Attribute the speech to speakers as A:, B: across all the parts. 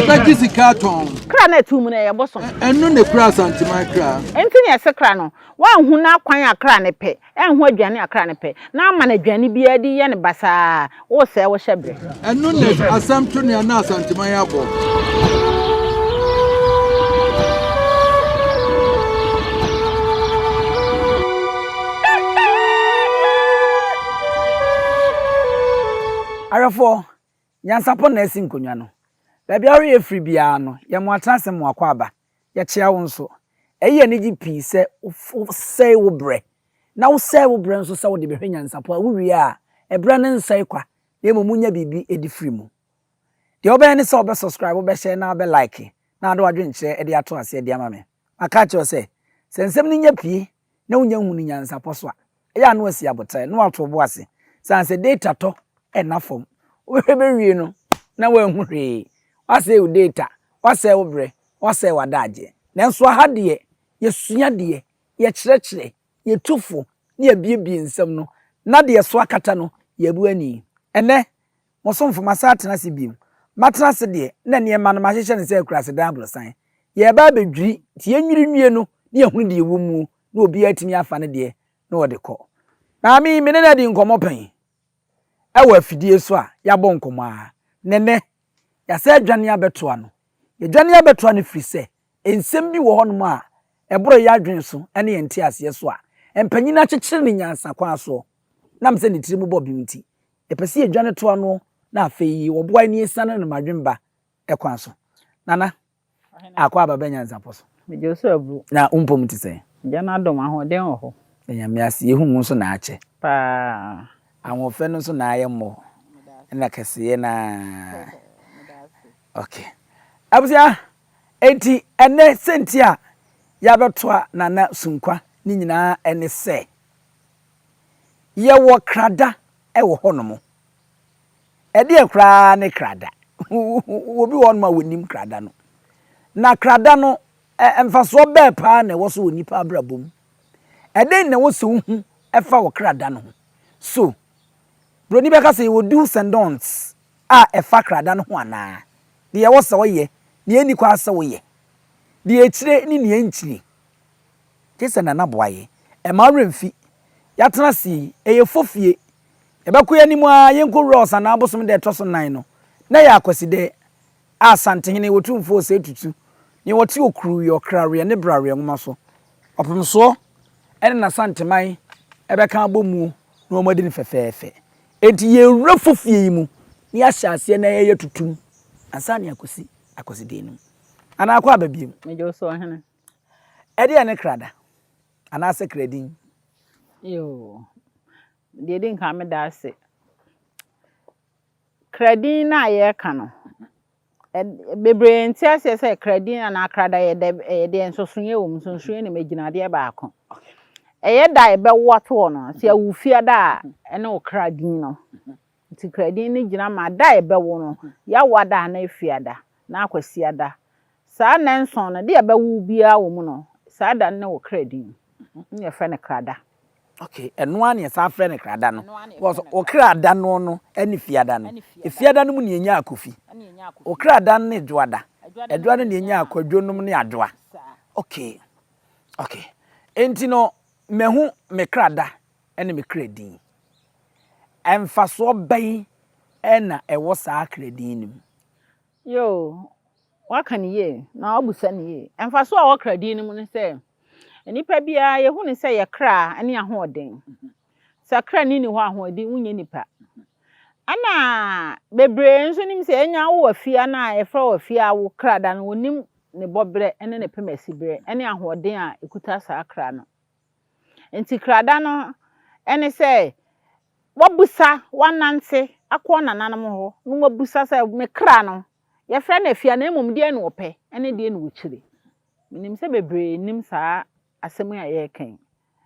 A: Obeji sikaton.
B: Kra na etu mu na ye boso.
A: Enu ne kra santima kra.
B: Enti ne se kra no. Wa hu na kwan akra ne pe. Enhu aduane akra ne pe. Na ama na aduane bi adi ye ne basa. Wo se wo hyebre.
A: Enu ne asamto ne na santima ya bo.
C: Arafo nyansapo na esi nkonwa no baabi awe ye free bia no ye mo atrase mo akwa aba ye chia wo nso eye ne gi pii se sei wo bre na wo sei wo bre nso se wo de behwe nyansapo a wo wi a ebra ne nsai kwa ye mo munya bibi edi free mu de obe ne se obe subscribe obe share na obe like na ado adwe nche e de ato ase de ama me aka che se sensem ne nya pii na wonya hu ne nyansapo so a ya no asi abotai no ato bo ase sanse data to enafom we be no na we hu hwe wase u data wase wo bre wase wadaje nanso ha de ye sua de ye kyerɛkyerɛ ye tufo ne ye biebie nsɛm no na de so akata no ye bu ani ene mosomfo masatena se biem matena se de na ne ma no mahyehyɛ ne sɛ kurase dablo san ye ba bedwiri tie nwiri nwie no ne ye hu de wo mu na obi atimi afa ne de na wo de kɔ na mi me ne na di nkomo pan ewa fidie so a ya bo nkomo a nene ya se adwane abeto ano ye dwane abeto ano firi se ensem bi wo honom a eboro ya adwen so ene ye nti ase so a empanyina kyekyere ne nyansa kwa so nam se ne tirimu bo bimti epese ye dwane to ano na afeyi wo boa ni esane ne madwemba ekwan so nana akwa baba nyansa poso
B: Me Joseph abu
C: na umpom ti se
B: jana dom ahoden ho
C: enyame ase ehu nso na ache
B: pa
C: anwofe no so na ayemmo na kese na okay abusia enti ene sentia ya betoa nana sunkwa ni nyina ene se ye wo krada e wo honomo e de kra ne krada obi won ma wonim krada no na krada no emfaso be pa na wo so onipa abrabom e de na wo so hu e fa wo krada no so broni beka say wo do's and don'ts e fa krada no ho ana de ye wo se wo ye ne eni kwa se wo ye de echire ni ne enchire kesa na na boaye e ma remfi ya tena si eye fofie e bekoya ni mu a yenko rosa na abosom de toso nan no na ya akwaside asantehene wotumfo se tutu ni woti okru yo krare ne brare ngoma so opomso ene na santeman e beka abomu na omadi ne fefefe enti ye wura fofie mu ni ahyase na ye tutum ansani akosi de nu ana akwa babiem
B: me Joseph ohene
C: e de ne krada ana se kradin
B: yo de din ka me da se kradin na ye ka no bebre nti ase se kradin na krada ye de ensosunye wo msonsunye ne maginade ba akon eye da ebe woto no se awufia da ene o kradin no nti kradin ni gina ma da ebe wo no ya wada na afiada na akwasiada sa na nson no de ebe wu bia wo mu no sa da ne wo kradin ne fe ne krada
C: okay eno an ye sa frɛ ne krada no was o krada no ani fiada no fiada no mu ne nya akofi o krada no ne dwoada edwoada ne nya akwadwonum ne adwoa okay enti no mehu me krada ene me kradin emfaso ban ena ewo sa kradin nim
B: yo wakan ye na obusa ne ye emfaso a wo kradin nim ne se nipa bia ye hu ne se ye kra ane ahoden sakra ni ho ahoden unye nipa ana bebre nso nim se enya wo afia na efra wo afia wo kra da no onim ne bobre ene ne pemasibre ene ahoden a ekuta sakra no enti kra da no ene se wabusa wanante akọ nananam ho no wabusa se me kra no ye fra na afia na emom de no ope ene de no wukire minim se bebre nim saa asemu ya ye kan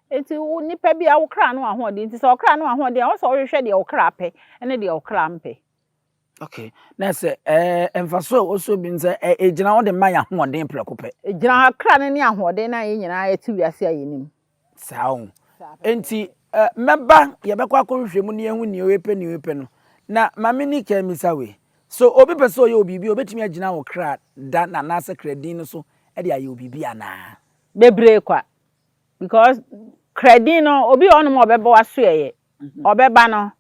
B: enti nipa bi a wo kra no ahode enti se wo kra no ahode a wo so hwehwe de wo kra pe ene de wo kra mpe
C: okay na se emfaso oso bi nse ejina wo de ma ya ahode prekope
B: ejina kra ne ahode na ye nyina ya ti wiase ayenim
C: sawo enti meba ye bekwa ko hwehwe mu ne ehu ne wepe no na mame ni ka misawe So obi person yo bibi obetimi agina wo kra da na na se kradin so e de ayo bibi ana
B: bebre kwa because credit no obi on mo beba waso ye obeba no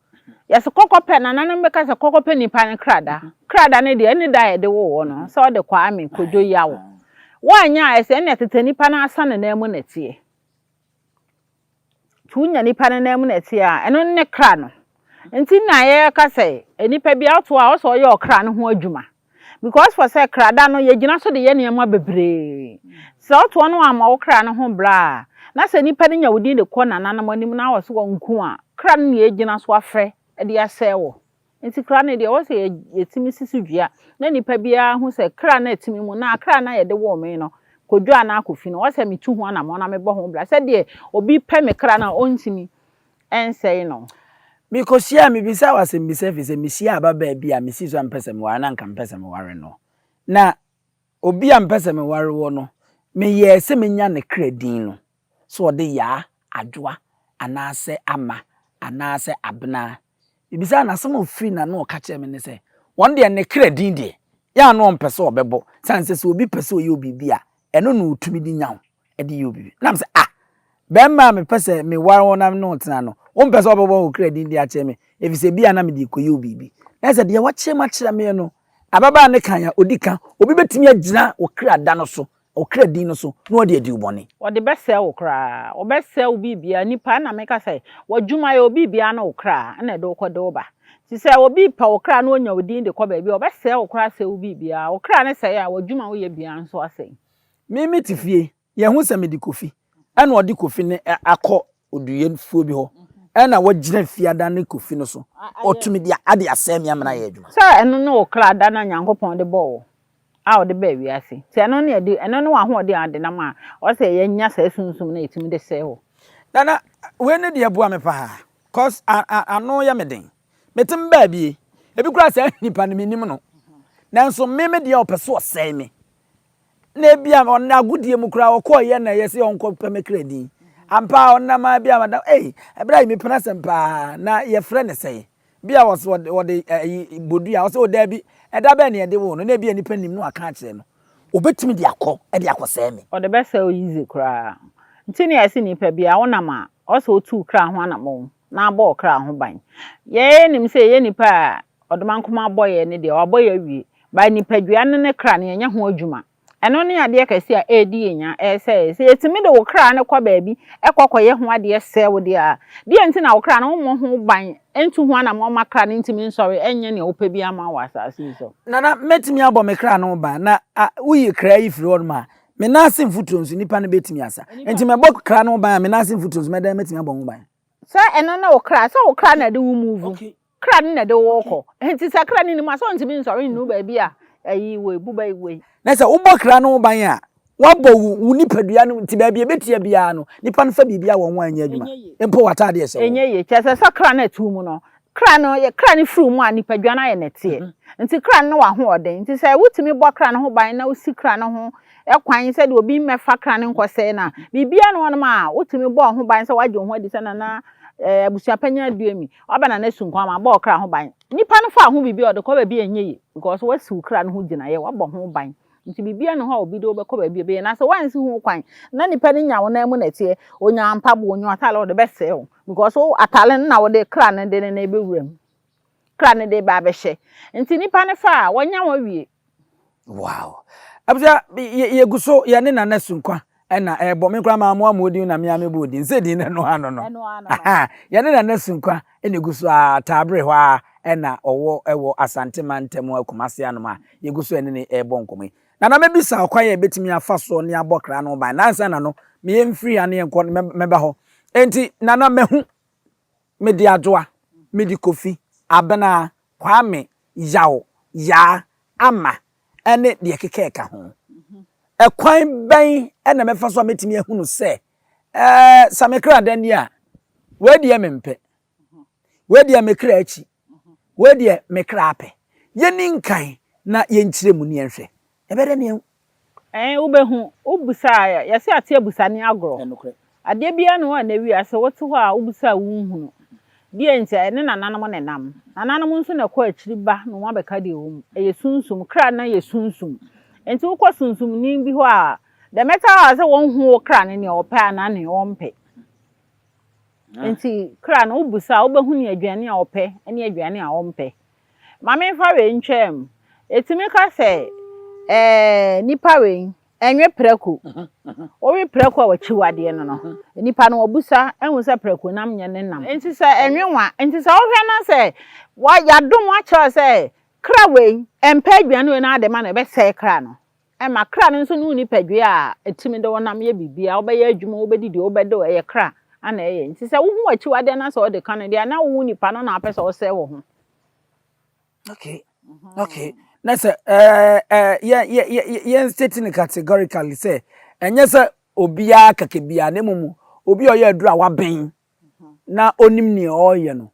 B: yes kokope na nanan beka se kokope nipa ne krada ne de eni da ye de wo no so de kwa ame kojo yawo wanya ese ne tete nipa na asa ne na mu na tie tunya nipa na mu na tie a eno ne kra no nti na ye ka se enipa bia to a so ye okra no ho adwuma because for say krada no ye gina so de ye ne ma bebre so to no ama okra no ho bra na se nipa ne nya wodi de ko na nanam anim na wo so nku a kra no ye gina so afre e de asewo nti kra no de wo se yetimi sisi dua na nipa bia hu se kra na etimi mu na kra na ye de wo me no kodwa na akofi no wo se metu ho na mo na me bo ho bra se de obi pe me kra na ontimi ensei no
C: mikosia mibisa wasembisa fi se misia ababa bia misi so ampese me ware na nka mpese me ware no na obi ampese me ware wo no me ye se menya ne kradin no so de ya adwoa anase ama anase abna mibisa na some free na no ka che me ne se won de ne kradin de ya no mpese obebo sanse se obi pese oye obi bia eno no utumi di nyawo e de ye obi na me se be ma me pese me ware wo na no tena no on pese obebo o credit dia che me efise bia na me di koye obibi na se de wache ma kira me no ababa ne kan ya odika obi betimi agina o krada no so o credit no so no de adi uboni
B: o de bese wo kra o bese wo bibia nipa na me ka say wadwuma ya obi bia na wo kra na de ko de oba ti se obi pa wo kra na onya odin de ko ba bi o bese wo kra se wo bibia wo kra ne say ya wadwuma wo ye bia nso asay
C: mimi tifie ye hu se me di kofi ana odi kofi ne akọ oduye fuo bi ho ena wagina fiada ne kofi no so otumi dia ade asem ya mena ye adwuma
B: sa eno no okra da na nyankopon de bo a o de ba wi ase ti eno ne de eno no wa ho de ade na ma o se ye nya sa sunsum na etimi de se ho
C: nana we ne de bua me pa cause ano ya meden metim ba bi ebi kura se nipa ne minim no nanso me de opese o se me na bia on agudie mu kura o ko ye na ye se on ko peme kredi ampa onna ma bia madam ebra mi pena sempa na ye frɛ ne sɛ bia was what the bodua o se o da bi eda ba ne de wo no na bia ni panim no aka kyerɛ no obetimi de akɔ e de akɔsɛ me
B: o de best o easy kra ntini ase nipa bia wonam a o se o tu kra ho anamo na aba o kra ho ban ye nim se ye nipa odomankoma boye ne de o boye wie ba nipa dua ne kra ne nya ho adwuma eno ne ade akasi a edi enya se etimi de wo kra ne kwa baabi ekokoye ho ade se wo de a de enti na wo kra na wo ho ban entu ho na mo makra ne ntimi nsori enye ne opa bi ama wa asase so
C: nana metimi abo me kra no ban na uyi kra yi firi on ma me na asim futonsu nipa ne betimi asa enti me bok kra no ban me na asim futonsu me da metimi abo ho ban
B: sa eno na wo kra na de wo move kra ne de wo ko enti sa kra ne ma so ntimi nsori nu baabi a ayi we buba we
C: na se wo bokra no ban a wabɔ wu nipadua no ti ba bia betia bia no nipa no fa bibia wo ho anya adwuma empo wata de se
B: enye ye chese sakra na tu mu no kra no ye kra ni furu mu a nipadua na ye nete nti kra no wa ho oden nti se wutimi bɔ kra no ho ban na usi kra no ho ekwan se de obi mmefa kra no nkɔsɛ na bibia no no ma wutimi bɔ ho ban se waje ho adi se na abusuapanya aduami obana na sunkwa ma bɔ kra ho ban nipa no fa ho bibia ɔde kɔ ba bi enye ye because wasiw kra no ho gina ye wabɔ ho ban nti bibia no ha obi do be ko ba bibia na se wansi hu kwan na nipa ni nya wo na mu na tie onya mpabo onyo atale wo de be se ho because o atale na wo de kra ne de na be wuram kra ne de ba be hye nti nipa ne fa wonya wo wie
C: wow abja ye guso ye ne na sunkwa ena ebo me kra ma mo amodi na me amebo odi nse di ne no ano no aha ye ne na sunkwa ene guso atabre ho a ena owo ewo asante mantem akumase anoma ye guso ene ne ebo nkomi na mebisa akwa ye betimi afa so ne abokra no ban nansa na no me yemfiri ane enko meba ho enti nana mehu me di adoa me di kofi abena kwame yawo ya ama ene de kekeka ho ekwan ban ena mefa so metimi ehunu se samekra dani a we de mempe we de mekra achi we de mekra ape yeni nkan na yenkyire mu ne enhwe ebede ne
B: ubehu ubusa ya se ate abusa ne agro ade bia no na wi ase wote ho a ubusa wunhunu die nti ne nananom ne nam nananom nso na kɔ akyiri ba no wa bɛka de wo mu eye sunsum kra na ye sunsum enti wo kɔ sunsum ni bi hɔ a the matter as won hu kra ne ne opɛ ana ne ompɛ enti kra no busa wo behu ne aduane a opɛ ne aduane a ompɛ ma me fa we ntwam etimi ka sɛ nipa we enwe preko owi preko a wachiwade no nipa no obusa enwu sɛ preko nam nye ne nam enti sɛ enwe wa enti sɛ wo hwɛ na sɛ wa yadom a kyerɛ sɛ kra we empɛ aduane we na ade ma na be sɛ kra no ma kra no nso no nipa dwe a etimi de wonam ye bibia wo be ye adwuma wo be didi wo be de ye kra ana ye nti sɛ wo hu wachiwade na sɛ wo de kan de na wo nipa no na apɛ sɛ wo sɛ wo ho
C: okay okay na say stating categorically say enye say obia kakebia na mumu obi oye adura waben na onim ne oye no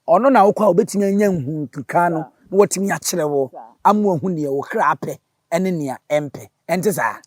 C: ono na wokwa obetimi anya nhu kika no na wotimi akere wo amu ahu ne wo kra apɛ ene ne empe ente sa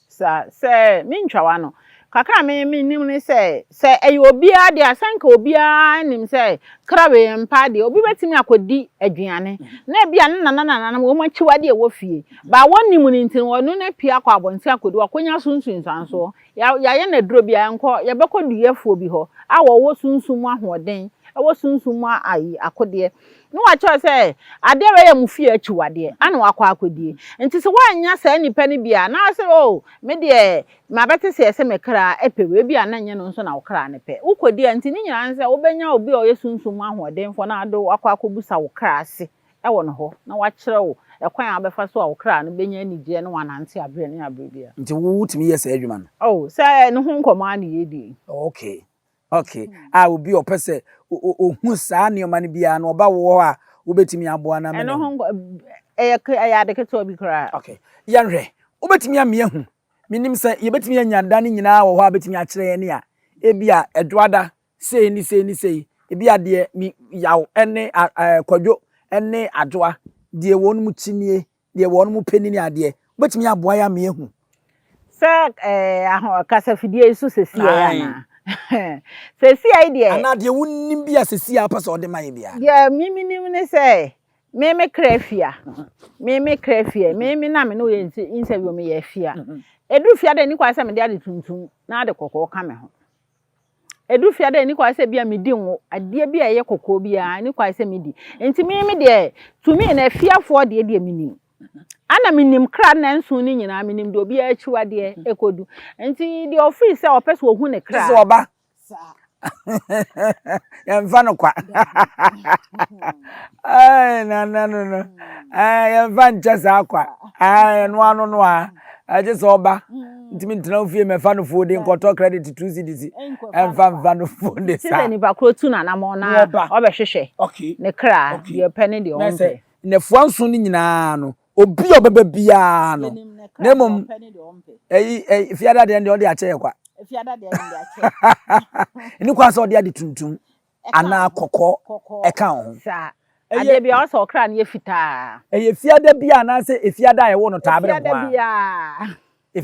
B: se mi ntwawa no kakra me nim ne se ayi obia de asanka obia nim se kra we mpa de obi betimi akodi aduane na bia na wo machiwade e wo fie ba wonim ni ntin wonu na pia kwa abonti akodi wakonya sunsun sanso ya ye na duro bia enko ye bekoduyefo bi ho a wo sunsun ahoden wo sunsun ayi akode no wa cho se ade we ye mufie achiwade ana wakwa akodi nti se wanya sa nipa ni bia na se o me de ma bete se me kra epewe bia na nye no nso na wo kra ne pe ukodi nti ni nyina nse wo benya obi o ye sunsun ahoden fo na ado wakwa akobusa wo kra ase ewo no ho na wa kire wo ekwan abefa so wo kra no benya anigye no wanante abre ne abre bia
C: nti wo wutimi ye sa adwuma no
B: oh se no ho nkoma na ye di
C: okay okay obi opese ohun saa ne oma ne bia no oba wo a wo betimi aboa na me
B: eno ho ya de keto obi kra
C: okay yanhwe wo betimi ame ahu minim se ye betimi anya da ne nyina wo ho a betimi akire ye ne a ebia edoada sei ni ebia de mi yaw ene kwadwo ene adoa de wonum chinie de wonum penini ade wo betimi aboa ya ame ahu
B: se kasafidie su sesi ya na sesi ai de
C: ana de wonnim bia sesi a pese ode maye bia
B: ya mimi nim ne se meme krafia meme na me no ye interview me ye fia edu fia de ni kwa se me de ade tuntum na ade kokko ka me ho edu fia de ni kwa se bia me di nwo ade bia ye kokko bia ni kwa se me di enti meme de tumi na fiafo de minim ana minim kra na nso ni nyina minim de obi achiwade ekodu enti de office se opese ohu ne kra
C: se oba ya mfano kwa ai no ya mfancha sa kwa no anu no a aje so oba ntimi ntena ofie me fa no fo de nkoto credit 2 cedis emfa no fo de sa
B: ni ba kro tu na na mo na obehwehwe
C: okay
B: ne kra de pen de ompe
C: ne fuanso ni nyina no obi obeba bia no na mom fiada de ode ache kwa
B: fiada de ode ache
C: ni kwa so ode ade tuntum ana kokko eka ho
B: sa ade bia o so kra na ye fita
C: fiada bia na se fiada ye wo no tabre kwa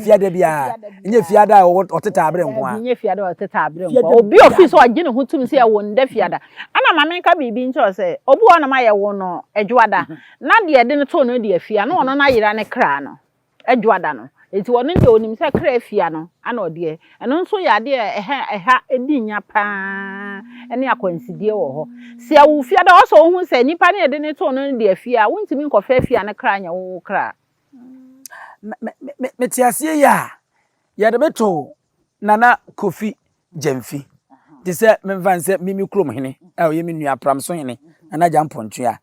C: fiada bia nye fiada o otetabre nko
B: nye fiada o otetabre nko obi office o agye ne ho tum se ya wo nda fiada ana ma menka bibi ncho se obu o na ma ye wo no edwada na de de ne to no de afia na ono na yira ne kra no edwada no enti wono de onim se kra afia no ana ode eno nso ya de eha edinya pa ene akwansidie wo ho se ya wo fiada o so hu se nipa ne de ne to no de afia wontimi nkofa afia ne kra nya wo kra
C: metiasie ya de beto nana Kofi Gyamfi dise memfanse mimi krom hene ye me nua pramso hene ana jampontua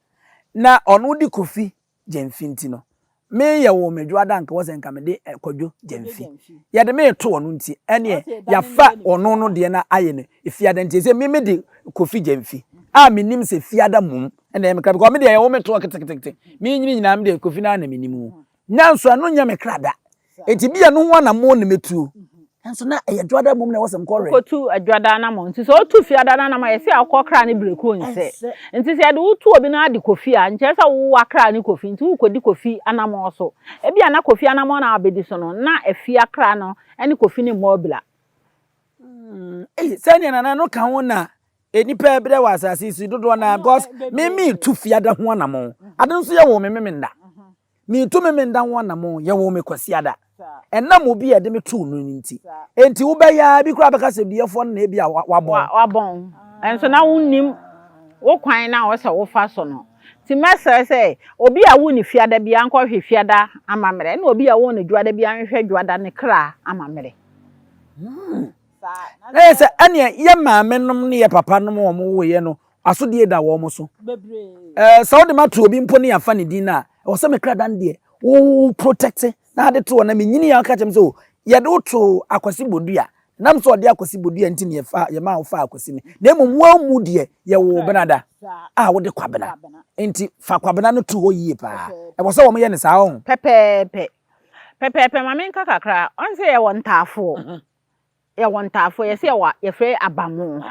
C: na ono di Kofi Gyamfi ntino me ye wo medwada nka wose nka me de Kwadwo Gyamfi ya de me to ono nti ene ya fa ono no de na aye ne fiada nti se mimi di Kofi Gyamfi a menim se fiada mum ene me kra because me de ye wo me to ketekete me nyini nyina me de Kofi na na menimu nanso anu nya me krada enti bia no ho na mo ne metu nanso na edwada mum na wasem kore
B: ko tu edwada na mo nti so tu fiada na ma yesi akokra ne breko nse nti se ade utu obi na ade Kofi a nche se wo akra ne Kofi nti wo kodi Kofi anamo so e bia na Kofi anamo na abedi so no na afia kra no ene Kofi ne mobila
C: sani na no kan ho na enipa bre wa asase si dodo na because me tu fiada ho anamo ade nso ye wo me nda me tu me nda ho anamo ye wo me kwasiada enam obi e de me tu no nti enti wo be ya bi kura beka se biefo na e bia wabon
B: enso na wonnim wo kwan na wo se wo fa so no ti message say obi a wo ni fiada bia anko hwe fiada amamre na obi a wo ne juada bia hwe juada ne kra amamre
C: say ane ye maamenom ne ye papa nom wo mo wo ye no asodie da wo mo so bebre so de matu obi mpo ne afa ne din na wo se me kra dan de wo protect na de to na me nyini ya ka chem so ye de to akwasi bodua nam so de akwasi bodua nti ne ye ma wo fa akwasi ne na emum wa mu de ye wo benada wo de kwabena nti fa kwabena no to ho yie pa e wo se wo mo ye ne sa ho
B: pepepe ma men kakakra on se ye won tafo ye won tafo ye se ye fre abamu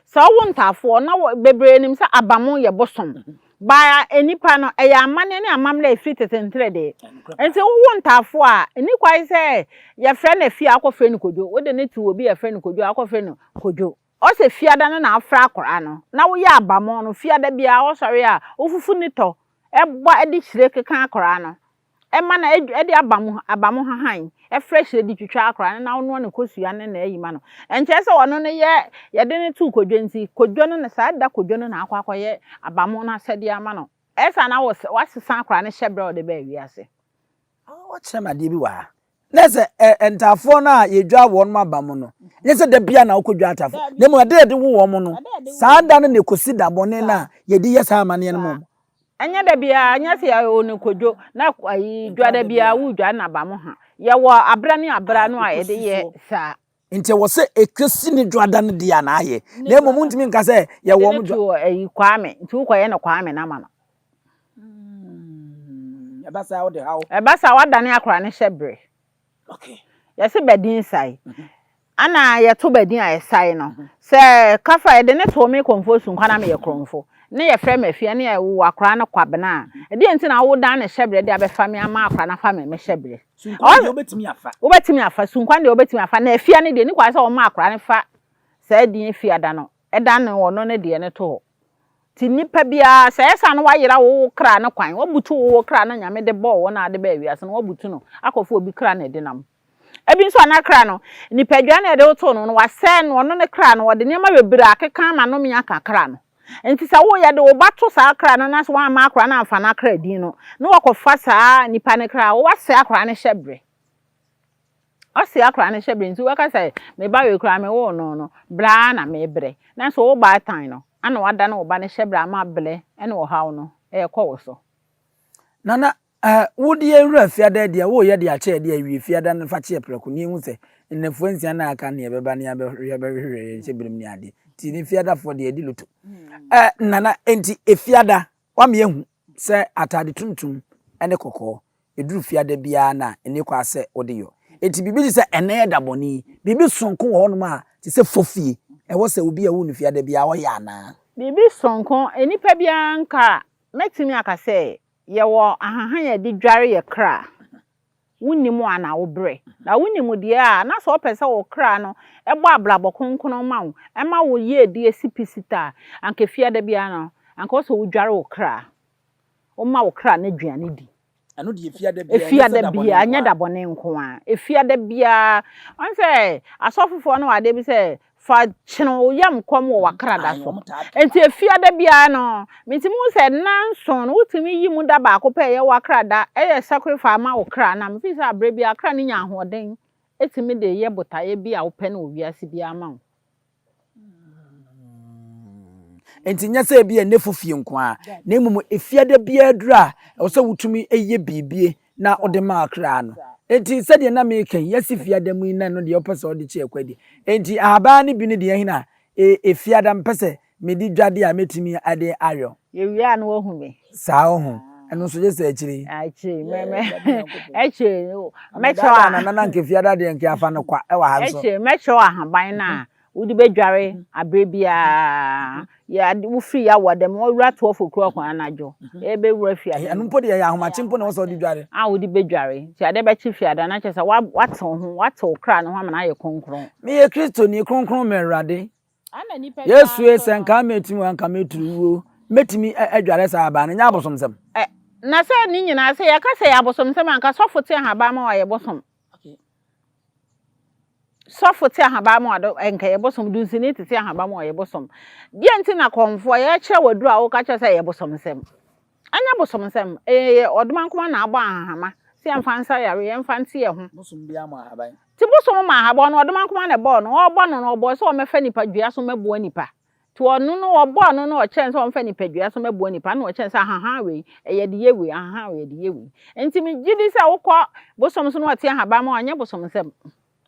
B: so won tafo na bebre nim se abamu ye bosom ba enipa no e ya amane ne amamla efri tetentre de enti won tafo a eni kwai se ye fre na fi akofre ni kojo wo de ne ti obi ye fre ni kojo akofre ni kojo o se fiada no na afra akora no na wo ya abamu no fiada bia wo sori a ofufu ni to e gba edi hire kekan akora no e ma na edi abamu hahan e fresh edi twitwa akora na wo no kosua ne na eyi ma no enche se wono ne ye de ne tu kodwo nti kodwo no na sa da kodwo no na akwakoye abamu na sede ama no e sa na wo wasesa akora ne hyebre o de ba wi ase
C: wo chema de bi wa na se entafo na ye dwa wo no abamu no ye se da bia na wo kodwo atafo na mu de wo mo no sa da no ne kosi da bone na ye di yesa amane no mo
B: anya da bia anya se ya onu kodwo na ayi dwa da bia wu dwa na abamu ha ye wo abra no a ye de ye sa
C: nti wo se ekesi ni dwada no dia na aye na emu ntimi nka se ye wo mo
B: dwa ayi kwame nti wo kwaye na kwame na ma no
C: ebasa wo de hawo
B: ebasa wadane akora ne hyebre
C: okay
B: yesi bedin sai ana ye to bedin a sai no se kafa ye de ne to me konfo sun kwana me ye kronfo ne ye frɛ mafia ne ye wo akora na kwabena e de nti na wo dan ne hyebre de abefa me ama akora na fa me hyebre
C: sunkwan de
B: obetimi afa sunkwan de obetimi afa na afia ne de ni kwa se wo ma akora ne fa sa din afia da no e dan ne wo no ne de ne to ti nipa bia sa esa no wayira wo kra na kwan wabutu wo kra na nyame de bo wo na ade ba wi ase no wabutu no akofo obi kra na de nam ebi nso na kra no nipa dwa na de to no wase no no ne kra no wo de nema bebre akeka ma no me aka kra no enti sa wo ye de wo bato sa kra no na so wa ma akra na amfa na kra din no no wakofa sa nipa ne kra wo wase akra ne hyebre osi akra ne hyebre nti waka say me ba we kra me wo no bra na me bre na so wo ba tan no ana wada na wo ba ne hyebre ama ble ene wo hawo no e kɔ wo so
C: nana wodi ewura fiada dia wo ye dia che dia wi fiada no fa che preko ni hu se nnefuansia na aka ne beba ne abehwe hyebrem ni ade ti ni fiada fo dia di luto nana enti efiada wa me hu se atade tuntum ene kokɔ eduru fiada bia na ene kwa se ode yo enti bibi se ene da boni bibi sonko wo no ma ti se fofie e wo se obi a wo ni fiada bia wo ya na
B: bibi sonko enipa bia nka metimi aka se ye wo ahahan ye di dware ye kra wunimu ana wo bre na wunimu de a na so opese wo kra no e bo ablabo konkono ma wo e ma wo ye di esipisita anka fiada bia no anka so wo dware wo kra o ma wo kra na duane di
C: ano de fiada
B: bia anya da bone nko a fiada bia on se asofofo no ade bi se fa chino yam kom wo wakra da so enti fiada bia no mitimu se nanson wutimi yimu da ba ko pe ye wakra da eye sacrifice ma wo kra na mfi se abre bia kra ni nya hoden etimi de ye botaye bia wo pe na owiase bia ma wo
C: enti nya se bia nefofie nko a na emumu efiada bia dura wo se wutumi eye bibie na ode ma kra no enti sede na meken yesi fiada mu na no de opese ode che akwadi enti aba ne bi ne de hina fiada mpese medi dwade a metimi ade ayo
B: ye wia no wo hu me
C: saa ho eno so je se achiri
B: meme eche mecho
C: na nke fiada de nke afa no kwa e wa ha so
B: eche mecho ahaban na wudi bedware abrebia ya wo free ya wadem wo wura to ofokro kwa anajo e be wura fiada
C: anu mpo de ya ahoma chimpo na wo so di dware
B: wudi bedware ti ade be chi fiada na chesa wato ho wato kra no ho amana ye konkron
C: me ye kristo ni konkron me rade Yesu esenka metimi anka meturu metimi adware sa aba na nya abosomsem
B: na se ni nyina se ya ka se ya abosomsem anka sofote ahaba ma wa ye bosom sofote ahaba ma wa enka ye bosom du nsini tete ahaba ma wa ye bosom die nti na konfo ye kire waduru a wo ka kire se ye bosomsem anya bosomsem oduman kuma na agba ahama se amfansa yare ye mfanti ye ho
C: bosom bia ma ahaba
B: ti bosom ma ahaba no oduman kuma na bo no ogbo no obo se o mefa nipa dua so mebo nipa ti onu no obo no no o chen se o mefa nipa dua so mebo nipa na o chen se ahaha we eye de yewe ahaha we de yewe enti mi gidi se wo ko bosom so no ati ahaba ma anya bosomsem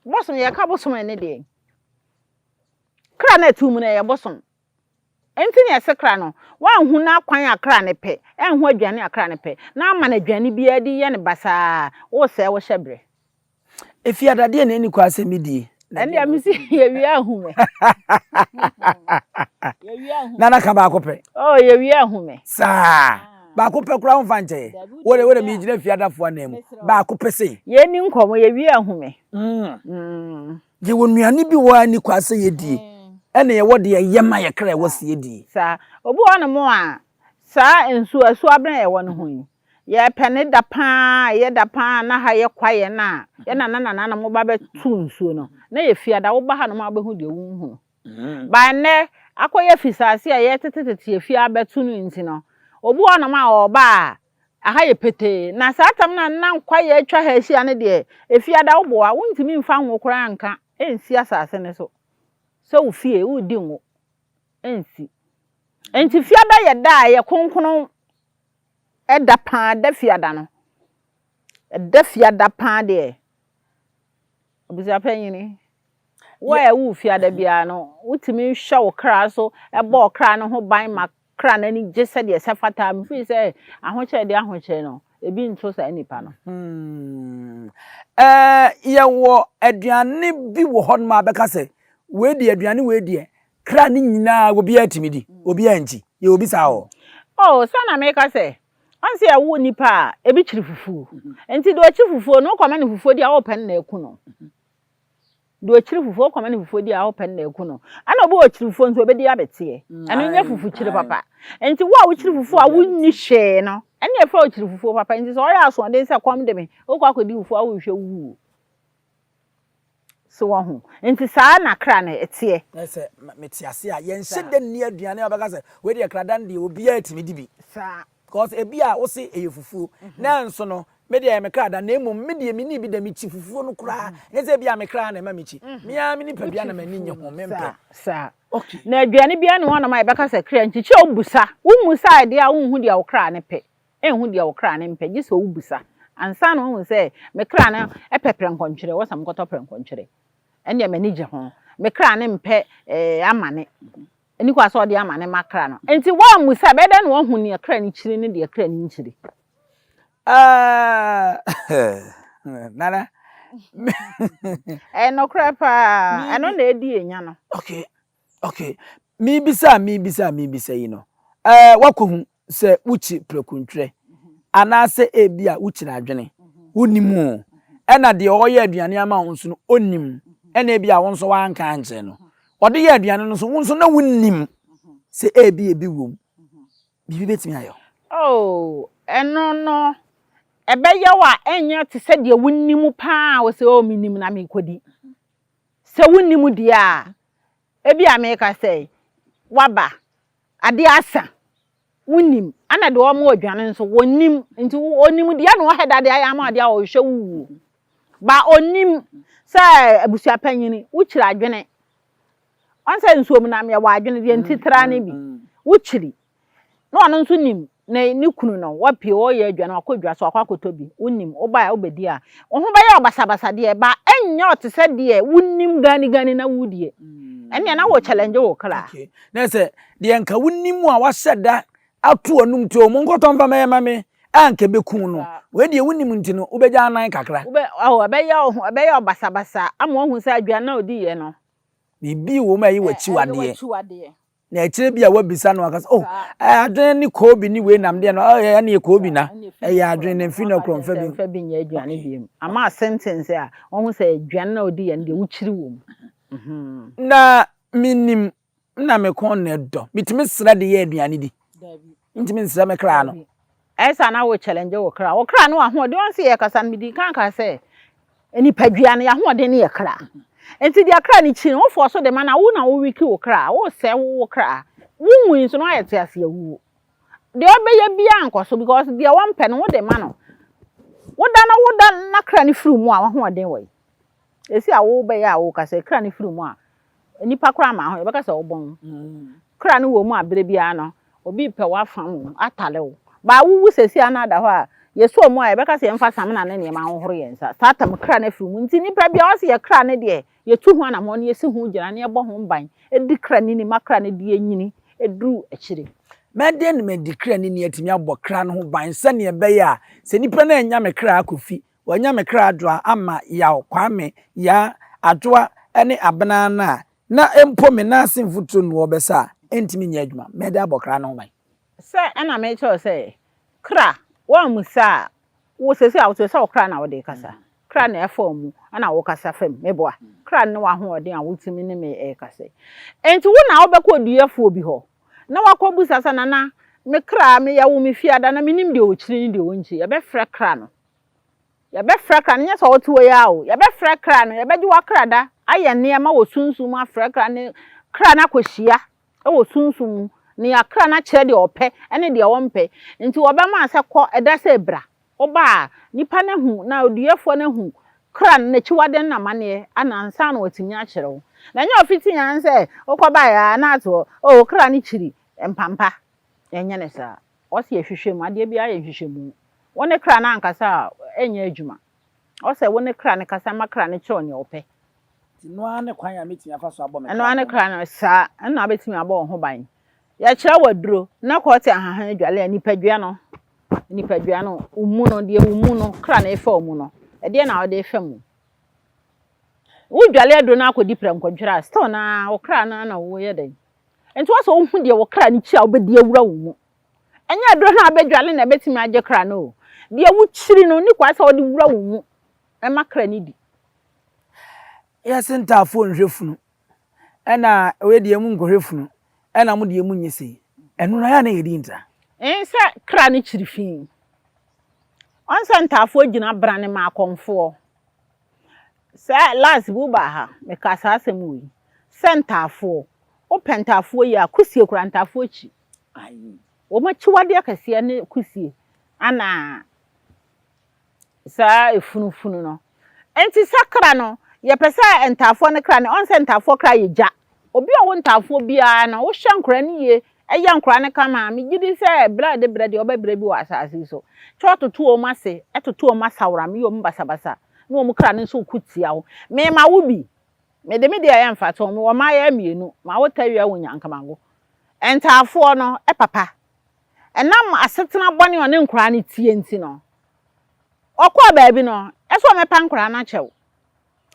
B: bosom ye ka bosom ene de kra na tumu na ye bosom enti ne sekra no wa hu na kwan akra ne pe enhu aduane akra ne pe na ama na aduane bia di ye ne basa wo se wo hyebre
C: efi adade na eni kwa asemidi
B: ene amisi ye wi ahume ye wi ahume
C: nana ka ba kope
B: oh ye wi ahume
C: sa ba kope kura mfa nche wore mi gina fi adafo na mu ba kope sei
B: ye ni nkomo ye wi ahume
C: je wonuane bi wo ani kwa ase yedie ene ye wode ye ma ye kra wo se yedie
B: sa obu ono mo a sa ensu asu abran ye wo no hu ye pene da pa ye da pa na ha ye kwaye na ye na mo ba be tu nsuo no na ye fiada wo ba ha no ma be hu de wu hu ba ne akoye fisase a ye tetetete ye fia be tu no nti no obu ono ma oba aha ye pete na sa atam na kwaye atwa ha hia ne de e fiada wo bo a wontimi mfa nwo kora anka ensi asase ne so wo fie wo di nwo ensi enti fiada ye da ye konkono eda pa da fiada no eda fiada pa de obusia panyini wa wu fiada bia no wutimi hwa wo kra so ebo kra no ho ban ma kra na ni gese de sefata me fi se ahoche de ahoche no ebi nto sa nipa no
C: ye wo aduane bi wo hon ma beka se we di aduane we di kra ni nyina obi atimidi obi anji ye obi sa ho
B: oh sana me ka se anse ya wo nipa ebi chiri fufu enti do chi fufu no kwama ni fufu di a open na eku no do chiri fufu kwama ni fufu di a open na eku no ana obo chiri fufu nso obedi abete eno nya fufu chiri papa enti wo chiri fufu a wonni hwe no ene e fra chiri fufu papa enti so ya so de se kwam de me okwa akodi fufu a wo hwe wu so wo ho enti saa na kra na etie
C: ese metiase a yen hye de ni aduane obeka se we de kra dan de obi atimidi bi
B: saa
C: because ebia wo se eyefufu na nso no me de me kra da na emum me de me ni bi da me chi fufu no kra nze bia me kra na ma me chi mia me ni pa bia na mani nye ho me mpe
B: sa okay na aduane bia ne ho na ma ebeka se kra nchichi obusa wumusa de a wunhu de a wo kra ne pe enhu de a wo kra ne mpe gi so obusa ansa no hu se me kra na epepre nkonchire wo sam koto pre nkonchire ene ma ni je ho me kra ne mpe amane eni kwa so de amane makra no enti wa musa be de no hu ne kra ni chiri ne de kra ni chiri
C: nana
B: no kra pa eno na edi enya no
C: okay mi bisa yi no wakohu se uchi prekuntwe anase ebia uchi na adwene wonimu ena de oye aduane ama ho nso no onim ena ebia won so wanka anche no ode ye aduane no so won so na wonnim se ebi wom bibi betimi ayo
B: oh eno no ebe ye wa enya te se de wonnim pa wo se o minim na me kodi se wonnim de a ebi ameka se waba ade asa wonnim ana de o ma aduane nso wonnim nti onim de na o heda de aya ma de a o hwe wu ba onim se abusua panyini wuchira adwene onse nsuom na me wa adwene de ntitra ne bi wuchiri no ono nso nim na ni kunu no wapi o ye adwene akodwa so akwakoto bi wonnim oba obedi a wo ho ba ye obasabasa de ba enya otese de wonnim gani na wudie ene na wo challenge wo kra
C: okay na se de nka wonnim a wahyeda atu onum ti o mo nkoto mfa me anke bekun no we de wonnim nti no ubegya anan kakra
B: be ye obasabasa ama ohun se adwene na odi ye no
C: bibi wo ma yi wachiwade na ekire bia wabisa no akasa oh adwene ni kobi ni we nam de no ya na kobi na ya adwene mfi no kromfa
B: bi nya adwane bi ama sentence a ohun se adwane na odi ye de wuchiri wo
C: na minim na me kon na do mitimi sra de ye aduane di ntimi nsra me kra no
B: esa na wo challenge wo kra no ahode on se ye kasa no midi kan ka se eni padua no ahode ne ye kra enti dia kra ni chi no wo fo so de mana wo na wo wiki wo kra wo se wo kra wo nwin so no ayete ase awu de obeye bia ankoso because dia won pe no wo de ma no wo da na kra ni firi mu a ahode wo esi a wo be ya wo kasa kra ni firi mu a nipa kra ma ho e be kasa wo bon kra ni wo mu abere bia no obi pe wa fam atale wo ba wuwu sesi anada ho a yeso mu a be kasa emfa sam na ne ma ho horo yensa satam kra na firi mu nti nipa bia wo se ye kra ne de ye tu ho na mo ne yesi hu gira ne bo ho ban edi kra ni makra ne de enyini edru akire
C: mede ne medikra ni ne atimi abɔ kra no ho ban sɛ ne be ya sɛ nipa na anya me kra akofi wanya me kra adoa ama ya kwame ya adoa ne abena na empo me na asemfutu no obesa entimi nya adwuma mede abɔ kra no ho ban
B: sɛ ana me cho sɛ kra wa musa wo sesi a wo sɛ wo kra na wo de kasa kra na efa mu ana wo kasa fam meboa kra no wa ho ɔden a wotimi ne me kasa enti wo na wo bɛkɔ duafo obi hɔ na wakobu sasa nana me kra me ya wo me fiada na minim de o chiri ni de o nchi ya be fra kra no nya so wotu ya o ya be fra kra no ya be ji wa kra da aye ne ma wo sunsum afra kra ne kra na kohia e wo sunsum ne ya kra na kire de opɛ ene de wo mpɛ nti wo be ma se kɔ eda se bra oba nipa na hu na oduefo na hu kra na chiwade na mane anansa na otimi a kire wo na nya ofiti yan se okoba ya na ato o kra ni chiri empampa enye ne sa o se ehwehwem ade bia ye hwehwemu wone kra na ankasa enye adwuma o se wone kra ne kasa makra ne kire onye opɛ
C: no ane kwan ya metimi afa so abɔ me
B: no ane kra na sa na betimi abɔ ho ban ya kire waduro na ko te ahahan adwale nipadua no umu no de umu no kra na efa umu no ede na o de efa mu wo dwale ado na akodi prem kwadwira still na wo kra na wo ye den enti wo so wo hu de wo kra ni chi a wo be de awura wo mu enya ado na abedwale na betimi age kra no de wo chiri no ni kwa sa wo de wura wo mu e ma kra ni di
C: yes ntafo nhwefunu ena we de mu ngohwefunu ena mu de mu nyese enu na ya na yedi nta
B: se kra ni chiri fin onsa ntafo gina brane ma akonfo sa last buba ha me kasa asem wi sentafo o pentafo ya kusie kurantafo chi ai o ma chiwade akase ne kusie ana sa efunufunu no enti sakra no ye pesa entafo ne kra ne on sentafo kra ye ja obi a wo ntafo bia na wo hwankra ne ye eya nkra ne kama me gidi se brade obabra bi wa asase so chototo o mase etoto o masawra me yo mbasabasa no mu kra ne so kutia wo me ma wo bi me de ya mfato me wo ma ya mienu ma wo tawia wo nyankamango entafo no papa enam asetena bone o ne nkra ne tie nti no okwa baabi no eso me pa nkra na chew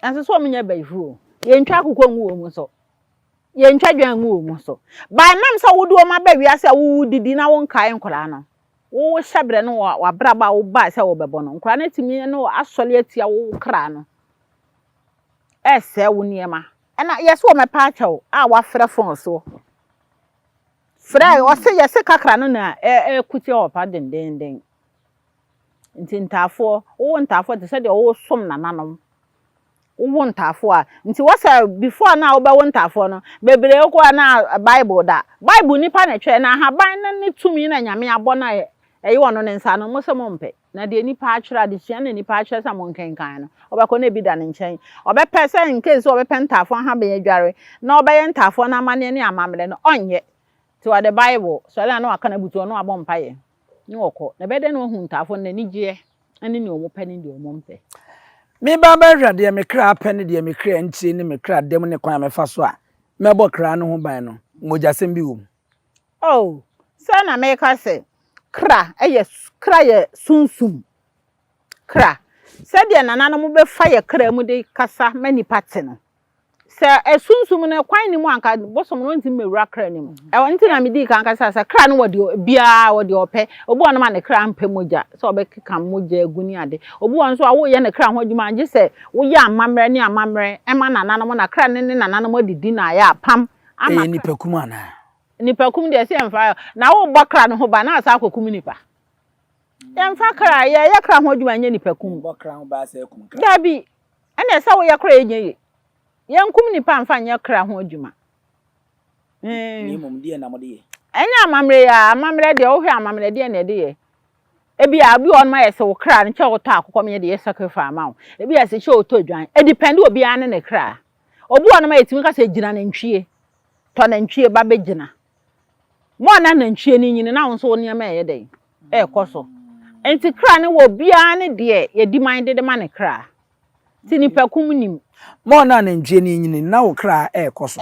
B: enso so me nya baifu ye ntwa akokɔ nwu mu so ye ntwa dwan nwu mu so ba nam sa wo do ma ba wiase wo didi na wo nkae nkra no wo hyabre no wa braba wo ba se wo bebo no nkra na timi no asole atia wo kra no ese wo niema na yeso wo mepa achew a wa frɛ fon so frɛ o se yese kakra no na kuti o pa den nti ntafo wo ntafo te se de wo som nananom wo ntafo a nti wo se before na wo ba wo ntafo no bebre ko na bible nipa na twe na haban na ne tumi na nyame abɔ na eyi wono ne nsa no mo se mo mpe na de nipa atwera de hia na nipa atwera sa mo nkenkan no obekɔ na bi da ne nkyɛn obepɛ se in case obepɛ ntafo ha be yadware na obɛyɛ ntafo na amane ne amamre no onye ti wa the bible so la na waka na butu no abɔ mpaye ni wokɔ na bɛde no hu ntafo na ni gye ani ne omo pɛ ne de omo mpe
C: me ba ba hwa de me kra pɛ ne de me kra ntie ne me kra dem ne kwan me fa so a me bɔ kra no ho ban no mogya sem bi wo
B: oh sa na me ka se kra ye sunsum kra se de nana mo be fa ye kra mu de kasa mani pate no se sunsum no kwan ni mu anka bosom no nti mewura kra ni mu e won nti na me di kan kasa se kra no wodi bia wodi opɛ obu on ma ne kra mpɛ mogya se obɛkeka mogya aguni ade obu on so a wo ye ne kra ho adwuma anje se wo ye amamre ni amamre e ma nana no na kra ne nana no didi na ya pam
C: ama nipakum ana
B: nipakum de se emfa na wo bokra no ho ba na asa akokum nipa emfa kra ye kra ho adwuma nya nipakum
C: bokra ho ba se kum kra
B: dabi ene sa wo ye kra enye ye nkum nipa mfa nya kra ho adwuma
C: ni mum de na mo de ye
B: enya amamre de wo hwe amamre de na de ye ebi abi on ma yese wo kra ne che wo ta akokọ me de ye sacrifice ma wo ebi yese che wo to dwan e depend obi ane ne kra obu on ma yetimi ka se gina na ntwie to na ntwie ba be gina mo na na ntwie ni nyine na wo so ne ma ye de e koso enti kra ne wo bia ne de ye di man de ma ne kra ti ni pakum nim
C: mo na ntwie ni nyine na wo kra e koso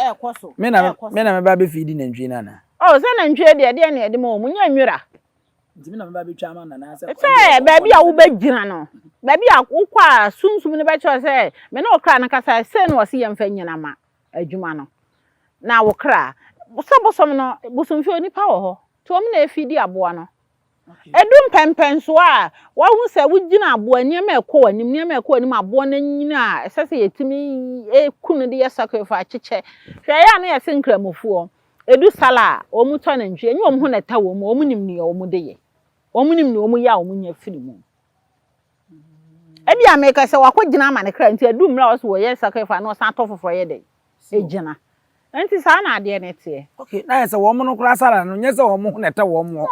C: me na me ba be feed na ntwie na
B: oh se na ntwie de na de mo munya nwura
C: ntimi na me ba be twa ma na se
B: baby a wo be gina no baby a wo kwa sunsum ne be cho se me na wo kra na kasa se no se yemfa nyina ma adwuma no na wo kra bosom no bosom fi oni pa wo ho to me na efidi aboa no edum pempenso a wo hu se wo gina aboa niam ekọ anim niam ekọ anim aboa na nyina ese se yetimi ekunu de sacrifice chiche hwe ya na yese nkramofuo edu sala o mu to na ntwe enye o mu na ta wo mu o mu nim ni o mu de ye o mu nim ni o mu ya o mu nya firi mu ebi ameka se wakogina ma ne kra nti edu mra o so wo ye sacrifice no san to foforo ye de ejina enti sa na ade ne tie
C: okay na yese wo mu no kra sala no nye se wo mu na ta wo mu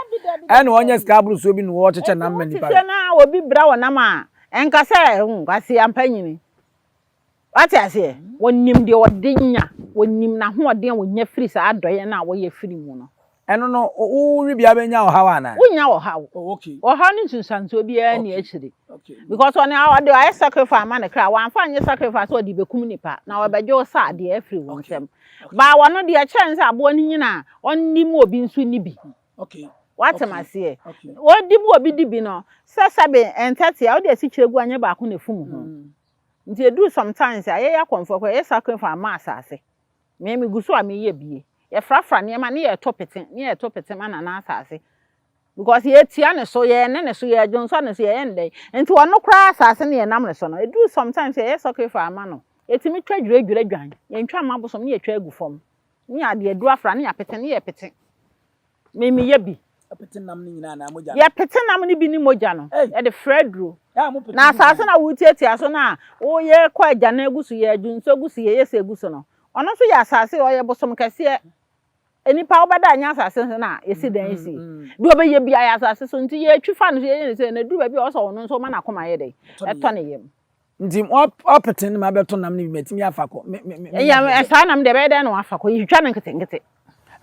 C: ene onye skabru so bi no wo cheche na mma nipa
B: ti na obi bra wo na ma enka se kwasi ampanyini wati ase wonim de wodinya wonim na hoden wonya firi sa adoye na wo ye firi mu no
C: eno no wo wi bia benya o hawa na
B: wonya o hawo
C: okay
B: o hawo ni nsunsanto bia na achiri
C: okay
B: because on the I sacrifice man kra wan fa nye sacrifice o di bekum nipa na obeje o sa de afiri wo nsem ba wono de chance abo ni nyina onnim obi nsu ni bi
C: okay
B: what am I say wo di bu obi di bi no sasabe entati a wo de si chiregu anye ba ko na fum ho nti edu sometimes aye comfort kwa sacrifice ma asase me guso a me ye bie ye frafra ne ma ne ye topeten ma na asase because ye tia ne so ye ne so ye jonso ne so ye ndey nti wono kra asase ne ye nam ne so no edu sometimes ye sacrifice ma no etimi twadwure dwan ye ntwa ma bosom ne ye twa agu fom ne ade edu afra ne ya peten ne ye peten me ye bi
C: peten nam ne nyina na moja
B: ye peten nam ne bi ni moja no e de fredro na asase na wutietia so na wo ye kwa agya na egusu ye adwunso egusu ye yese egusu no ono so ya asase o ye bosom kase enipa obada anya asase na yesi dan isi du obeye bia ya asase so nti ye twifa no ye se na du ba bia o so wono so ma na koma ye dey eto ne yem
C: nti opeten ma beto nam ne metimi afako
B: ya esa nam de be dey no afako yitwa ne nkete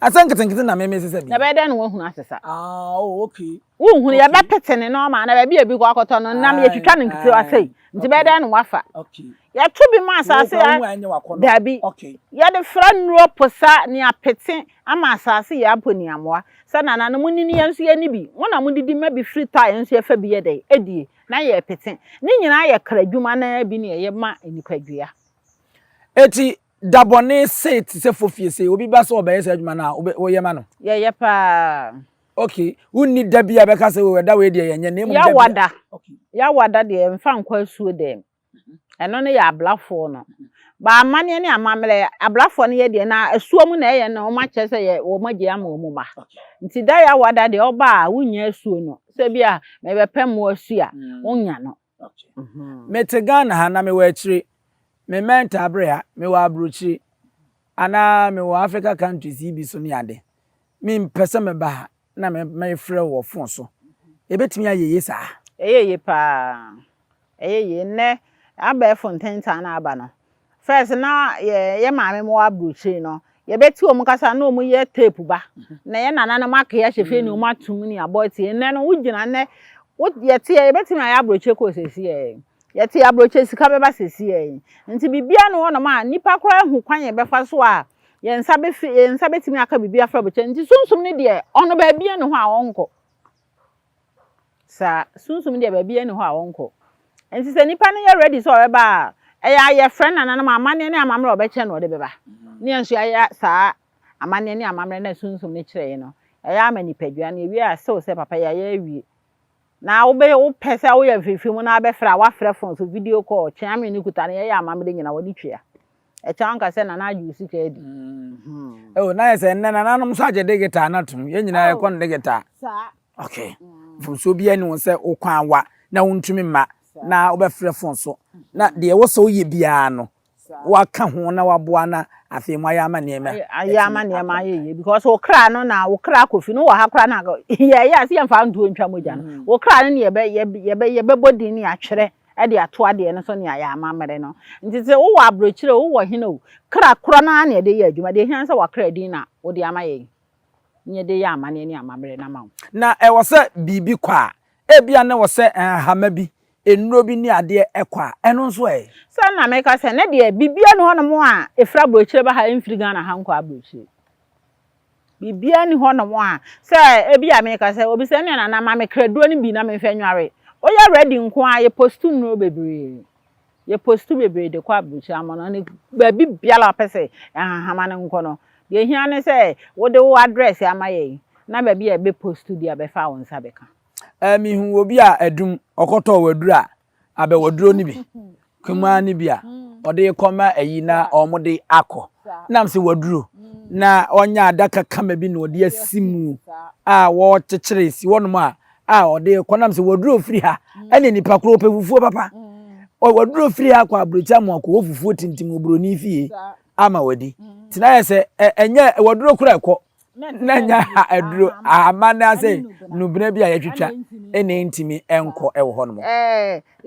C: asan nkete na me sese bi
B: na be dey no wahunu asesa
C: oh okay
B: wo hunu ya be petene no ma na be bia bi ko akoto no nam ye twitwa ne nkete asai nti be dey no wafa
C: okay
B: ya tubi ma asase ya dabi
C: okay
B: ya de fra nro posa ni apete ama asase ya aponi amoa sa na na mu ni yenso ye ni bi wona mu didi ma bi free time yenso ye fa bi ye dey edie na ye pete ni nyina ye kradwuma na bi ne ye ma enikwadua
C: eti dabone set se fofie se obi ba so obeye se adwuma na wo ye ma no
B: ye pa
C: okay unni dabia be ka se we da we de ye nye na mu
B: ya wada okay ya wada de mfa nkwa suo de eno ne ya ablafo no ba amane ne amamle ablafo ne ye de na asuo mu na ye no ma che se ye wo magye ama wo mu ba nti da ya wada de oba a wunya asuo no se bia me be pem asua wonya no
C: metegan ha na me wa akire me menta abrea me wa abrochi ana me wa Africa countries bi so ne ade me mpese me ba na me frɛ wo fon so ebetimi ayeye sa
B: eyeye pa eyeye ne aba fonten na aba no first na ye maame mo abrochi no ye beti o mu kasa na o mu ye tape ba na ye nana na maka ya hyefe ni o matum ni aboti ne no wugina ne wo ye tie ye beti ma ya abrochi ko sesi ye tie abrochi sika be ba sesi nti bibia no no ma nipa kora hu kwan ye be fa so a ye nsa beti mi aka bibia fra boche nti sunsum ni de ono ba bia ne ho a wonko sa sunsum de ba bia ne ho a wonko nti se nipa ne ye ready so o ba eya ye friend na na amane ne amamre obeche no de beba ne enso ya saa amane ne amamre na sunsum ne kire no eya amani padua ne wi a se papa ya awie na wo pese wo ya fifi mu na abefra wa frɛ phone so video call chiame ni kuta ne ya amamre nyina wo di twea e chanka se na na yu sika edi
C: oh na yes nna na nanom so agye digital na tum ye nyina ekon digital
B: sa
C: okay from so bia ni won se okwan wa na wontumi ma na obefre fon so na de wo so ye bia no waka ho na waboa na afi mo ayama niema
B: ayama niema ye because okra no na okra kofi no wa ha kra na ye ya se yemfa ndu ntwa moja no okra no ne ye be body ni atwere e de ato ade no so ne ayama mere no nti se wo wa abrochire wo wo hene o kra kra na na de ye adwuma de hian se wa kra din na wo de ama ye nye de ya ama ne ni ama mere na ma
C: na e wo se bibi kwa e bia na wo se hama bi enuro bi ni ade ekwa eno nso e
B: sa na me ka se ne de bibia no hono mo a efra brochire ba ha emfiri Ghana ha nkwa brochire bibia ni hono mo a se e bia me ka se obi se ne na ma me kredo ni bi na me fa nware oya ready nko a ye postu no bebre ye postu bebre de kwa brochire amono ni ba bibia la pese hama ne nko no de hia ne se wo de wo address ama ye na ba bia be postu dia be fa won sa beka
C: mi hu obi a adum okoto waduru a abe waduro ni bi kuma ni bi a ode koma ayi na omode akọ nam se waduro na onya adaka kama bi na ode asimu a wo chechire si wonom a ode konam se waduro firi ha ene nipa kro pefufuo papa o waduro firi ha kwa abrocha mo akọ ofufuo tintim obroni fie ama wadi tina yese enye waduro kura ekọ nanya aduro amana se nubere bia yetwetwa ene ntimi enko ewo hono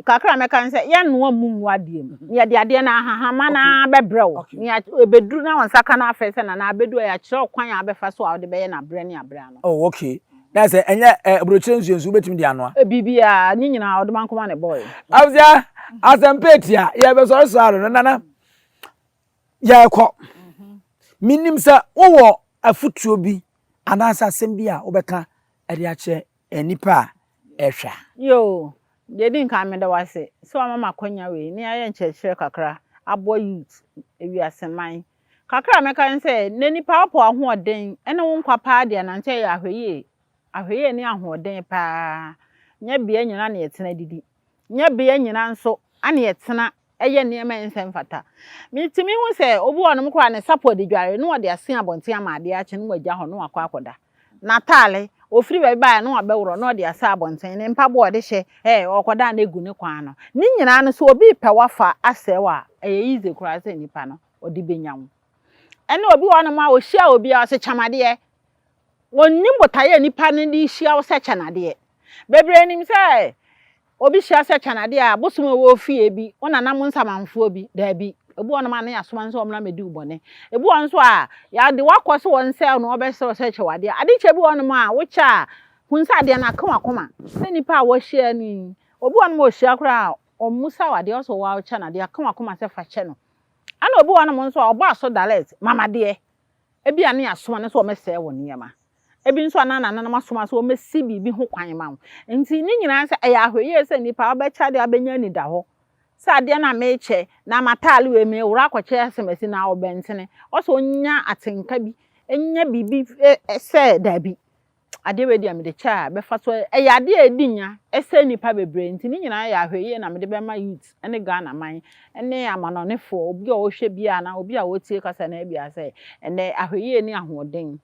B: kakra meka nse ye no amunwu adiem ye de ade na ahahama na bebrew ye ebeduru na wonsaka na afese na abedu ya kire kwan abefa so a de beye na bre ne abra no
C: oh okay that's enye broche nsuensu betimi de ano a
B: bibia ni nyina odman koma ne boy
C: awzia azampetia ye be so so aro nana ye ekọ minim sa wo afutuo bi anasa asem bi a obeka ade ache enipa ehwa
B: yo de din ka me da wase so mama konya we ni aye nchechire kakra abo youth ewi aseman kakra me kan se nenipa apo ahoden ene wo nkwa pa de na nche ya ahweye ni ahoden pa nya bia nyina na yetena didi nya bia nyina nso ane yetena eye niema ensem fata mitimi hu se obu onom kra ne support de dware no de asen abonte amade a che no agya ho no akwa akoda natale ofiri be ba no abewro no de asa abonte ne mpabo de hye okoda na egu ne kwan no ni nyina no so obi pe wafa asewa easy kra se nipa no odi benyawo ene obi onom a ohia obi a se chamade wonnim botaye nipa ne di hia wo se chanade bebre nim se obi hia se chanade a bosum wo fie bi ona nam nsamanfo bi da bi ebu ono ma na yasoma nso omna medi ubone ebu onso a ya de wakose won sel no obesere se chewade ade che bi ono ma wo cha hunsa de na koma se nipa wo hia ni obu ono ma ohia kra omusa wade oso wa cha na de koma se fa che no ana obu ono mo nso obo aso dalet mama de ebi ane yasoma ne so omese wo niema ebi nso anana na masoma so omesi bibi ho kwan ma nti ni nyina se eya ahweye se nipa obecha de abenya ni da ho sa de na meche na matale we me wura kwache asemesi na obentene oso nya atenka bi enya bibi se dabi ade we dia me de cha be fa so eya de edinya ese nipa bebre nti ni nyina ya ahweye na me de be ma youth ene Ghana man ene amanonefo obi a wo hwe bia na obi a wotie kasa na bia se ene ahweye ni ahoden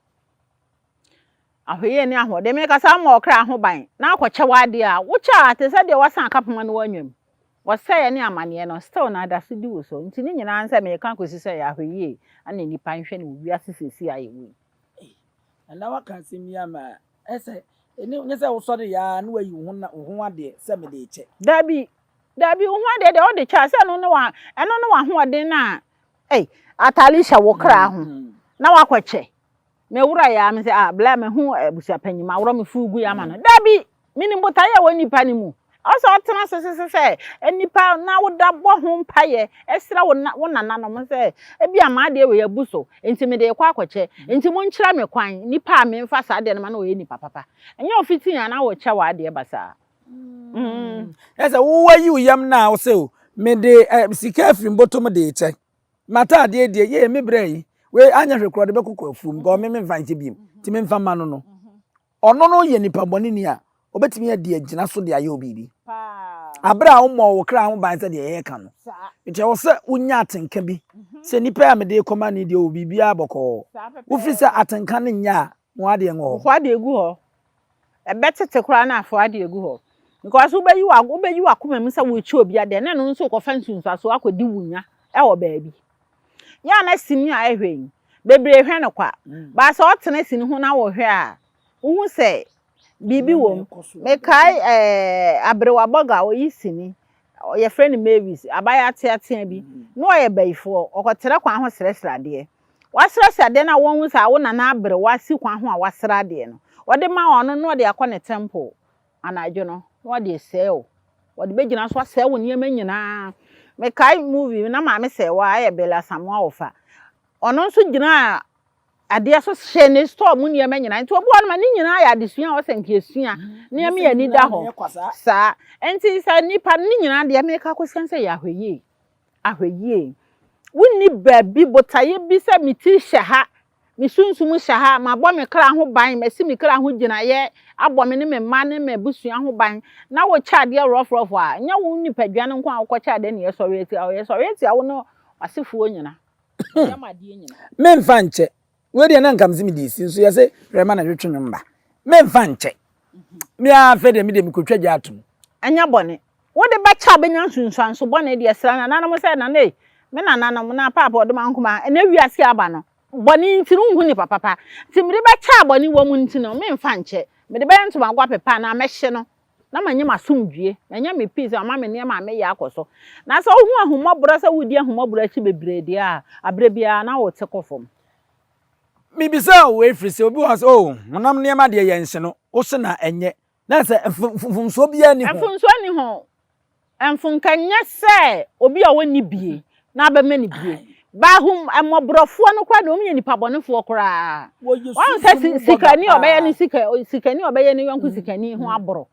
B: ahweye ni ahoden me kasa ma okra ho ban na akwache wade a wo cha te se de wasan kapoma no wanwam wasaya ni amane no still na da sidi wo so nti ni nyina ansa me kan kosi se ya hweye ana nipa nhwe ni obi asesesi ayewu
C: ana waka semia ma ese eni nyese wo so de ya na wayi ho ade se me de che
B: dabi ho ade de o de cha se no wa eno no wa ho ade na atali sha wo kra ho na wakwache me wura ya me se bla me hu abusia panyima wura me fugu ya ma no dabi mini mbotaya wo nipa ni mu also atena se enipa na woda bo ho mpaye esra wo nana no mo se ebi amade we yabuso enti me de kwa akwache enti mo nkyira me kwan nipa me mfa sa de no ma na we nipa papa enye ofiti ya na wo kya wa de basa
C: ese wo wayi uyam na wo se o me de sika afiri mbotom de che mata de ye me brai we anya hwekro de bekokọ afum go me mfa nche biem ti me mfa ma no ono no ye nipa boni ni a obetimi ade agina so de aye obibi abra wo mo wo kra ho ban se de ye ka no nti wo se unya atenka bi se nipa ya me de koma ni de obi bia boko wo fi se atenka ne nya mo ade ngo
B: fo ade egu ho e betete kra na fo ade egu ho because wo be yi wa koma mu se wo chi obi ade na no nso ko fa nsunsu so akodi wunya e wo baabi ya na sini a ehwen bebre hwe no kwa ba se o tene sini ho na wo hwe a wo se bibi wom me kai abrewa boga o yisini your friend Mavis abaya ate bi no ye bayifo okotere kwa ho sresra de wasresra de na won hu sa wo na abre wasi kwa ho a wasra de no ode ma ono no de akọ temple anajo no no de sell ode begina so sell wo niam nyina me kai movie na ma me se wa aye bela samwa ofa ono nso gina ade so hye ne store mu niam nyina nti obo no ma ni nyina ya adesua o senke esua niam ya ni da ho sa enti sa nipa ni nyina de me ka kwesian se ya ahweye wonni baabi botaye bi se miti hye ha mi sunsum hye ha ma bo me kra ho ban ma si mi kra ho gina ye abo me ne me ma ne me busua ho ban na wo cha de rough a nya wo nipadua no nko a wo cha de ne ye soreti a wo no asefuo nyina ya ma de nyina
C: me mfa nche we de na nkam zimi di si so ye se rema na twetwe mba me mfa nche me a fe de me de mi kotwa gya atum
B: anya bone wo de ba cha benya sunsuan so bone de sra na nanom se na ne me na nanom na papa odom ankoma na wiase aba no bone ntinu hu ni papa ti me de ba cha bone wo mu ntino me mfa nche me de ba nto magwa pepa na mehye no na manye masomdwie na nya me peace ama me ne ma me ya akoso na so hu ahumobro se wudi ahumobro chi bebrede a abre bia na wo tekofom
C: mi bisa we free se obi was monam ne ma de ye nse no wo se na enye na se mfunso bia ni ho
B: mfunso ni ho mfunkanya se obi a woni bie na ba mani bie ba hum amobrofo no kwa na omye nipa bonefo kora won se sikani obeye ni sikani obeye ni yonku sikani ho aboro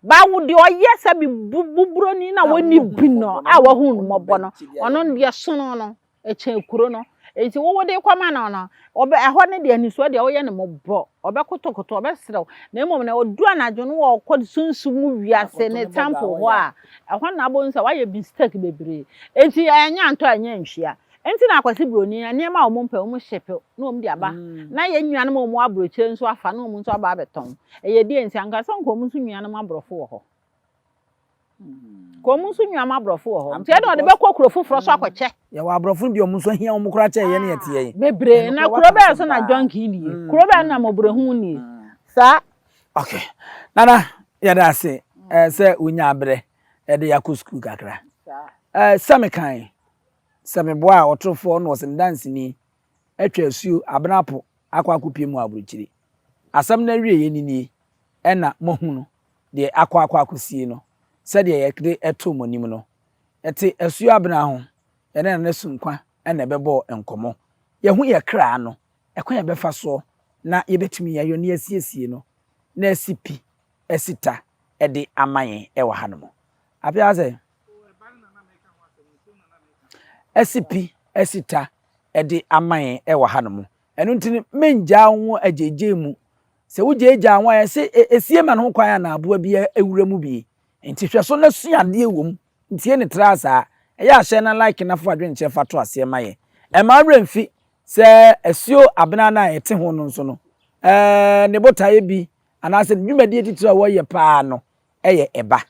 B: ba wudi oye se bi buburo ni na woni bino a wa hu no mobo no ono ne sono no eche kuro no enti wo wode kwama na no obe eho ne de aniso de oye ne mobo obe kotokoto obe serew na emom na odu anajo no wo kod sunsu mu wiase ne temple ho a eho na bonsa wa ye mistake bebre enti anya anto anya nhwia enti na akwasi broni na niam a omompa omo hyepe na om di aba na ye nnuan ma omo abroche nso afa na omo nso aba abeton eye di enti anka so nko omo nso nnuan ma abrofo wo ho ko omo nso nnuan ma abrofo wo ho nti e de ode be kokuro foforo so akwache
C: ye wa abrofo bi omo nso hia omo kura che ye ne yete ye
B: bebre na kuro be so na jonki ni kuro be na mobrohu ni sa
C: okay nana ya da se se unya abre e de yakusku kakra samekan sameboa otrofo no sem dance ni atwa asuo abenapo akwa akopie mu abrochiri asam na wie ye ni ena mohunu de akwa akosie no se de ye kre eto monim no ete asuo abena ho ene na sunkwa ena bebo enkomo ye hu ye kra no ekwa ye befa so na ye betimi ye yo ne asiesie no na asipi asita ede amaye e wa hanom apia se esipi esita ede amaye e wa hanom enu ntini menja ho ajeje mu se wujeja ho ya se esie ma no kwan na aboa bi ewura mu bi enti hwe so na suade ewom ntie ne trasa eya hye na like na fo adwen che fato ase maye e ma remfi se esio abena na ete ho no nso no ne botaye bi anase dwumadi titira wo ye pa no eye eba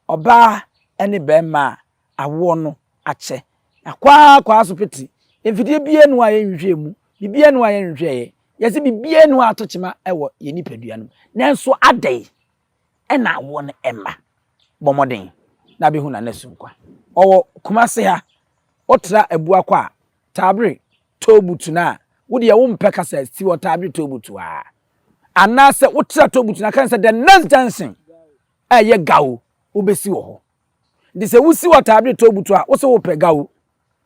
C: oba ene bema awo no ache akwa asopiti emfidie bie nu aye nhwe mu bibie nu aye nhwe ye yesi bibie nu atochima ewo ye nipadua no nanso adai ena awo no emma bomoden na be hu na nasunkwa owo kumase ha otra abua kwa tabre tobutu na wodi ye wo mpeka sa si wo tabre tobutu a anase wotra tobutu na kan say the next dancing ye gawo obesi wo ho ndi se wusi wo tabre tobutu a wo se wo pegawo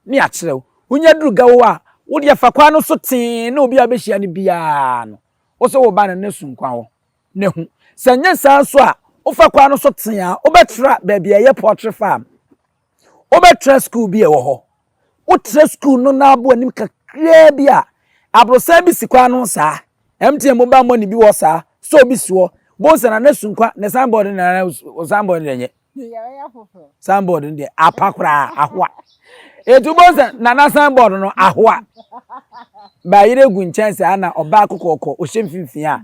C: ni akyerew unya duru gawo a wo de fakwa no so ten na obi abehia ne bia no wo se wo ba na nasunkwa ho ne hu sanya san so a wo fakwa no so ten a obetra ba bia ye poultry farm obetra school bi e wo ho wo tra school no na abo anim kakra bi a abrosa bi sikwa no sa MTN mobile money bi wo sa so bi so Bosa na nesunkwa ne signboard na signboard nye. Signboard ndi apakura ahwa. Etu bosa na signboard no ahwa. Ba yire gu nchense ana oba kokoko ohemfimfia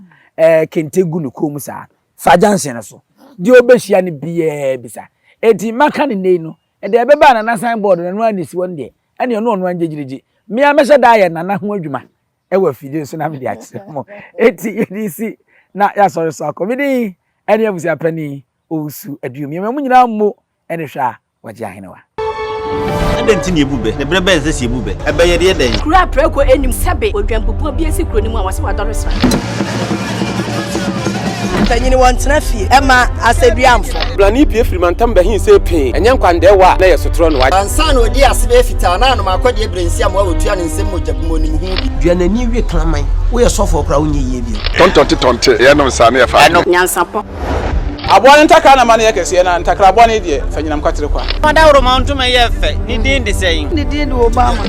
C: kente gu no kom sa. Fajanse so. Di obehia ne biye bisa. Eti maka ne nei no. E de beba na signboard na no anisi wonde. Ene no no anjejiriji. Me amehye da ye na ho adwuma. Ewa fide so na me di akiremo. Eti yedisi na ya sorry so komedi ene abusi apani osu aduom. Me mu nyina mo ene hwa waje ahenewa.
D: Adenti ne ebube. Ne brebe eze si ebube. Ebe ye de den.
E: Kura preko enim sebe odwampopo bi esi kuro ni mu awase wadoresa.
F: Tanyini wantena fie ema aseduamfo
G: blani pie frimantam bahin se pin enye nkwande wa na yesotro no wa
F: ansa na odi asebe fita na no makodi ebrensi am wa wotua ne nsem mojabimo ni hu bi
D: duanani wie klaman wo ye sofo kra wo nye bi
H: tontonte ye no nsa na ye fa
E: Nyansapo
G: aboa ntaka na ma na ye kese na ntakra aboa ne de fanyinam kwatere kwa
D: mada woro ma ntoma ye fe ni din de sein
F: ni din de Obama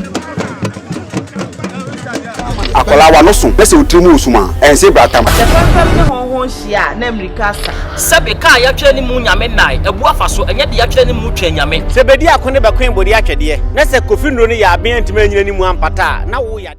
H: akola wa no so pese otrimu osuma ense bratam
F: fam ne honhon hia na America sa
I: sebe ka ya twa ni mu nyame nai ebu afa so enye de ya twa ni mu twa nyame
D: sebedi akone bakwen bodi atwede na se kofi nro ne ya aben ntima nyina ni mu ampata na wo ya